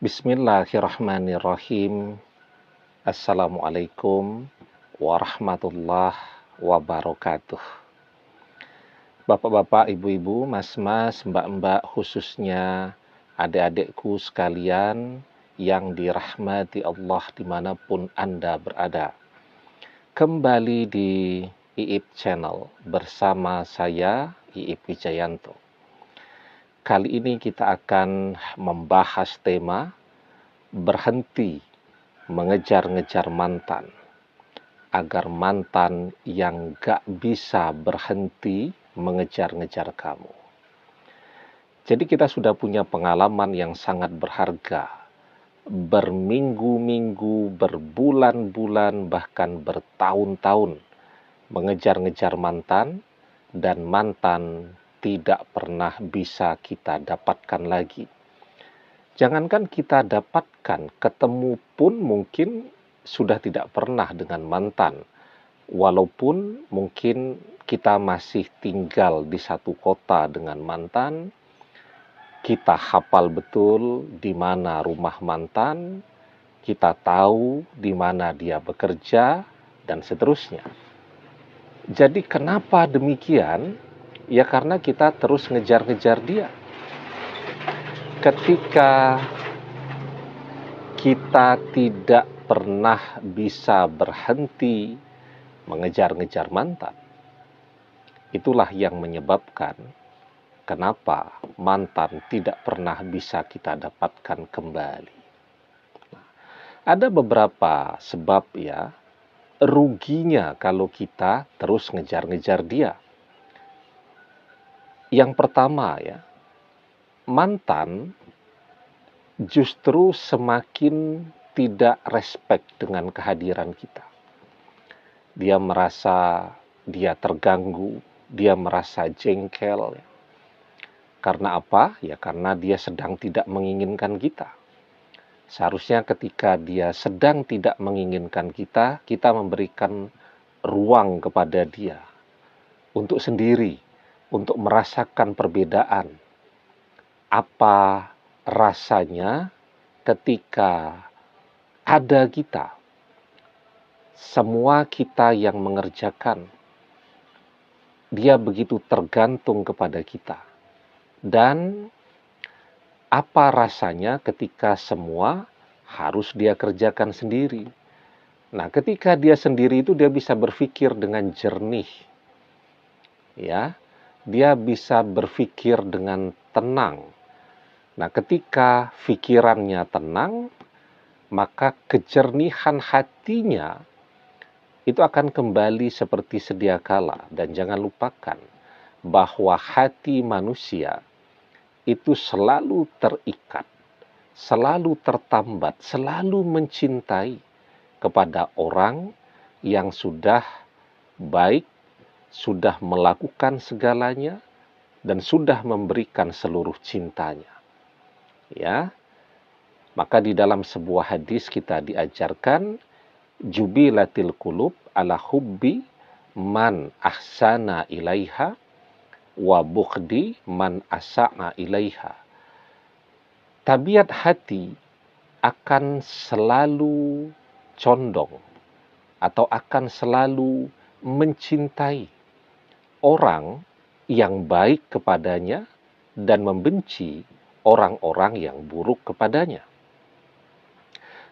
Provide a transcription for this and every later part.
Bismillahirrahmanirrahim. Assalamualaikum warahmatullahi wabarakatuh. Bapak-bapak, ibu-ibu, mas-mas, mbak-mbak, khususnya adik-adikku sekalian yang dirahmati Allah dimanapun Anda berada. Kembali di IIP Channel bersama saya, IIP Wijayanto. Kali ini kita akan membahas tema berhenti mengejar-ngejar mantan, agar mantan yang gak bisa berhenti mengejar-ngejar kamu. Jadi kita sudah punya pengalaman yang sangat berharga, berminggu-minggu, berbulan-bulan, bahkan bertahun-tahun mengejar-ngejar mantan, dan mantan tidak pernah bisa kita dapatkan lagi. Jangankan kita dapatkan, ketemu pun mungkin sudah tidak pernah dengan mantan. Walaupun mungkin kita masih tinggal di satu kota dengan mantan, kita hafal betul di mana rumah mantan, kita tahu di mana dia bekerja, dan seterusnya. Jadi kenapa demikian? Ya karena kita terus ngejar-ngejar dia. Ketika kita tidak pernah bisa berhenti mengejar-ngejar mantan, itulah yang menyebabkan kenapa mantan tidak pernah bisa kita dapatkan kembali. Ada beberapa sebab ya, ruginya kalau kita terus ngejar-ngejar dia. Yang pertama ya, mantan justru semakin tidak respect dengan kehadiran kita. Dia merasa dia terganggu, dia merasa jengkel. Karena apa? Ya karena dia sedang tidak menginginkan kita. Seharusnya ketika dia sedang tidak menginginkan kita, kita memberikan ruang kepada dia untuk sendiri, untuk merasakan perbedaan. Apa rasanya ketika ada kita, semua kita yang mengerjakan, dia begitu tergantung kepada kita. Dan apa rasanya ketika semua harus dia kerjakan sendiri. Nah, ketika dia sendiri itu dia bisa berpikir dengan jernih. Ya, dia bisa berpikir dengan tenang. Nah, ketika pikirannya tenang, maka kejernihan hatinya itu akan kembali seperti sedia kala. Dan jangan lupakan bahwa hati manusia itu selalu terikat, selalu tertambat, selalu mencintai kepada orang yang sudah baik, sudah melakukan segalanya, dan sudah memberikan seluruh cintanya. Ya, maka di dalam sebuah hadis kita diajarkan jubilatil qulub ala hubbi man ahsana ilaiha wa bughdi man asa'a ilaiha. Tabiat hati akan selalu condong atau akan selalu mencintai orang yang baik kepadanya dan membenci orang-orang yang buruk kepadanya.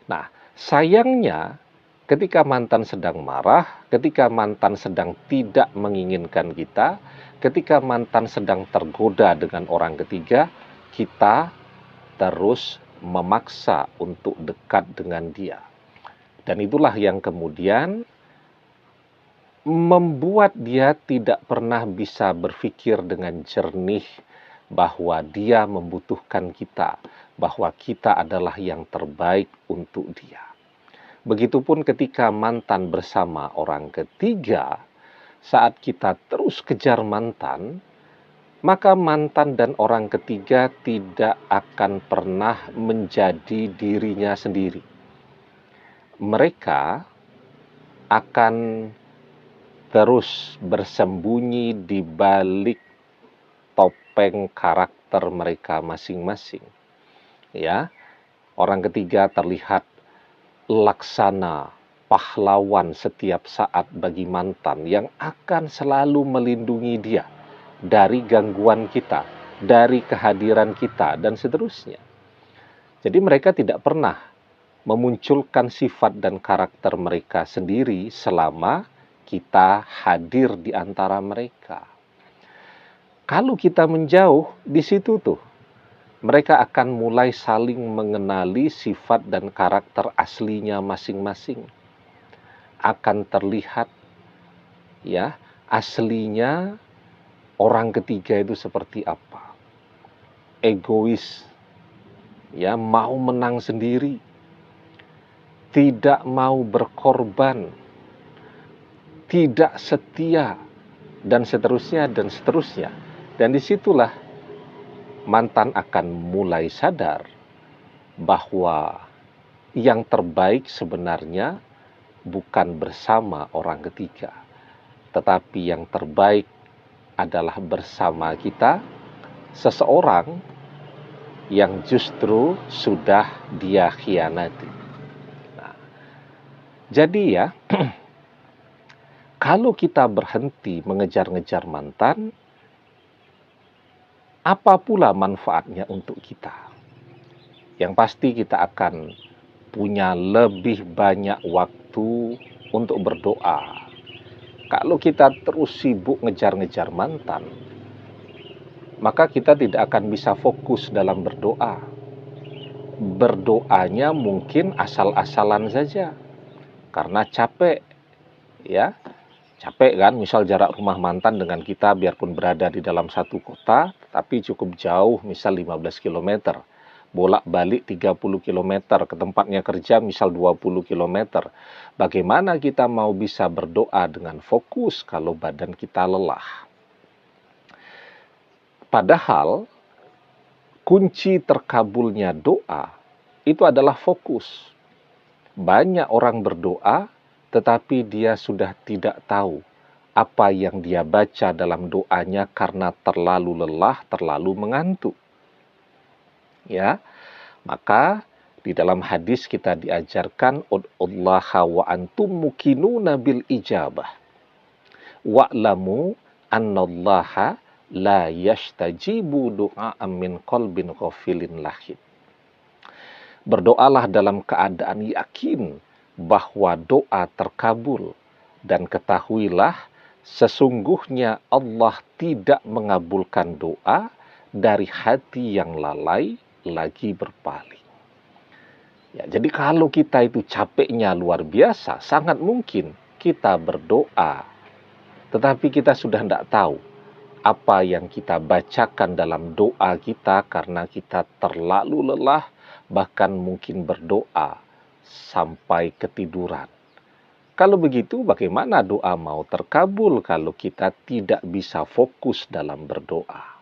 Nah, sayangnya ketika mantan sedang marah, ketika mantan sedang tidak menginginkan kita, ketika mantan sedang tergoda dengan orang ketiga, kita terus memaksa untuk dekat dengan dia. Dan itulah yang kemudian membuat dia tidak pernah bisa berpikir dengan jernih bahwa dia membutuhkan kita, bahwa kita adalah yang terbaik untuk dia. Begitupun ketika mantan bersama orang ketiga, saat kita terus kejar mantan, maka mantan dan orang ketiga tidak akan pernah menjadi dirinya sendiri. Mereka akan terus bersembunyi di balik topeng karakter mereka masing-masing. Ya, Orang ketiga terlihat laksana pahlawan setiap saat bagi mantan yang akan selalu melindungi dia dari gangguan kita, dari kehadiran kita, dan seterusnya. Jadi mereka tidak pernah memunculkan sifat dan karakter mereka sendiri selama kita hadir di antara mereka. Kalau kita menjauh, di situ tuh mereka akan mulai saling mengenali sifat dan karakter aslinya masing-masing. Akan terlihat ya, aslinya orang ketiga itu seperti apa. Egois, ya, mau menang sendiri, tidak mau berkorban, tidak setia, dan seterusnya, dan seterusnya. Dan disitulah mantan akan mulai sadar bahwa yang terbaik sebenarnya bukan bersama orang ketiga, tetapi yang terbaik adalah bersama kita, seseorang yang justru sudah dia khianati. Nah, jadi ya, kalau kita berhenti mengejar-ngejar mantan, apa pula manfaatnya untuk kita? Yang pasti kita akan punya lebih banyak waktu untuk berdoa. Kalau kita terus sibuk ngejar-ngejar mantan, maka kita tidak akan bisa fokus dalam berdoa. Berdoanya mungkin asal-asalan saja, karena capek, ya. Capek kan, misal jarak rumah mantan dengan kita biarpun berada di dalam satu kota, tapi cukup jauh, misal 15 km. Bolak-balik 30 km, ke tempatnya kerja misal 20 km. Bagaimana kita mau bisa berdoa dengan fokus kalau badan kita lelah? Padahal, kunci terkabulnya doa itu adalah fokus. Banyak orang berdoa, tetapi dia sudah tidak tahu apa yang dia baca dalam doanya karena terlalu lelah, terlalu mengantuk. Ya, maka di dalam hadis kita diajarkan ud'ullaha wa antum mukinuna bil ijabah. Wa'lamu annallaha la yashtajibu du'a'an min qalbin ghafilin lahid. Berdoalah dalam keadaan yakin bahwa doa terkabul, dan ketahuilah sesungguhnya Allah tidak mengabulkan doa dari hati yang lalai lagi berpaling. Ya, jadi kalau kita itu capeknya luar biasa, sangat mungkin kita berdoa, tetapi kita sudah tidak tahu apa yang kita bacakan dalam doa kita karena kita terlalu lelah, bahkan mungkin berdoa sampai ketiduran. Kalau begitu, bagaimana doa mau terkabul kalau kita tidak bisa fokus dalam berdoa?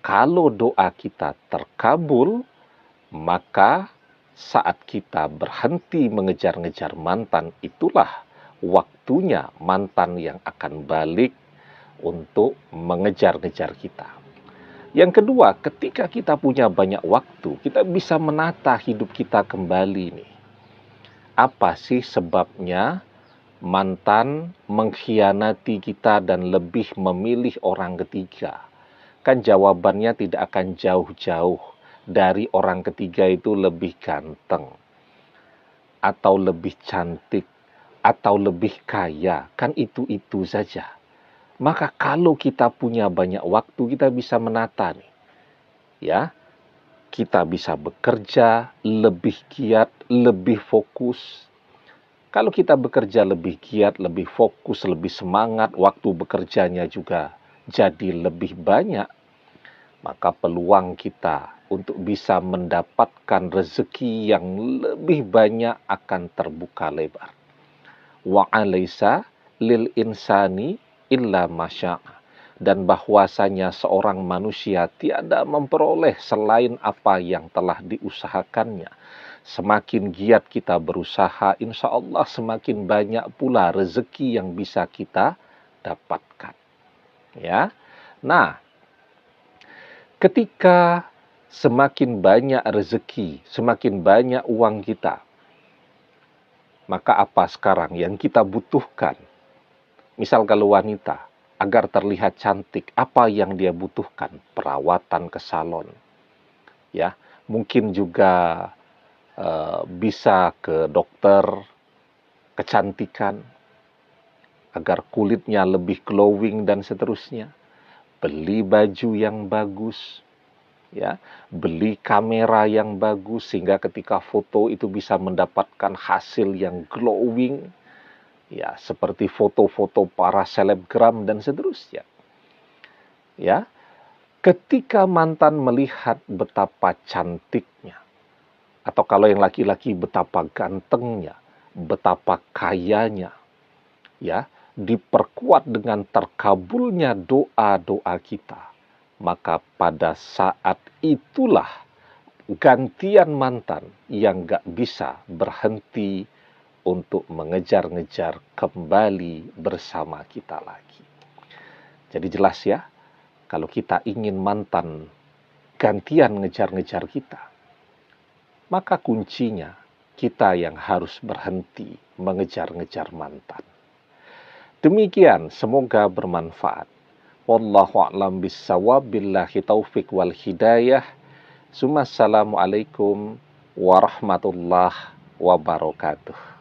Kalau doa kita terkabul, maka saat kita berhenti mengejar-ngejar mantan, itulah waktunya mantan yang akan balik untuk mengejar-ngejar kita. Yang kedua, ketika kita punya banyak waktu, kita bisa menata hidup kita kembali nih. Apa sih sebabnya mantan mengkhianati kita dan lebih memilih orang ketiga? Kan jawabannya tidak akan jauh-jauh dari orang ketiga itu lebih ganteng, atau lebih cantik, atau lebih kaya. Kan itu-itu saja. Maka kalau kita punya banyak waktu, kita bisa menata nih. Ya, kita bisa bekerja lebih giat, lebih fokus. Kalau kita bekerja lebih giat, lebih fokus, lebih semangat, waktu bekerjanya juga jadi lebih banyak, maka peluang kita untuk bisa mendapatkan rezeki yang lebih banyak akan terbuka lebar. Wa alaysa lil insani illa masya'a. Dan bahwasanya seorang manusia tiada memperoleh selain apa yang telah diusahakannya. Semakin giat kita berusaha, insya Allah semakin banyak pula rezeki yang bisa kita dapatkan. Ya, nah, ketika semakin banyak rezeki, semakin banyak uang kita, maka apa sekarang yang kita butuhkan? Misal kalau wanita, agar terlihat cantik, apa yang dia butuhkan? Perawatan ke salon, ya. Mungkin juga bisa ke dokter kecantikan agar kulitnya lebih glowing dan seterusnya. Beli baju yang bagus, ya, beli kamera yang bagus sehingga ketika foto itu bisa mendapatkan hasil yang glowing, ya, seperti foto-foto para selebgram dan seterusnya. Ya, ketika mantan melihat betapa cantiknya, atau kalau yang laki-laki betapa gantengnya, betapa kayanya, ya, diperkuat dengan terkabulnya doa-doa kita, maka pada saat itulah gantian mantan yang gak bisa berhenti untuk mengejar-ngejar kembali bersama kita lagi. Jadi jelas ya, kalau kita ingin mantan gantian ngejar-ngejar kita, maka kuncinya kita yang harus berhenti mengejar-ngejar mantan. Demikian, semoga bermanfaat. Wallahu a'lam bissawab, billahi taufik wal hidayah. Assalamualaikum warahmatullahi wabarakatuh.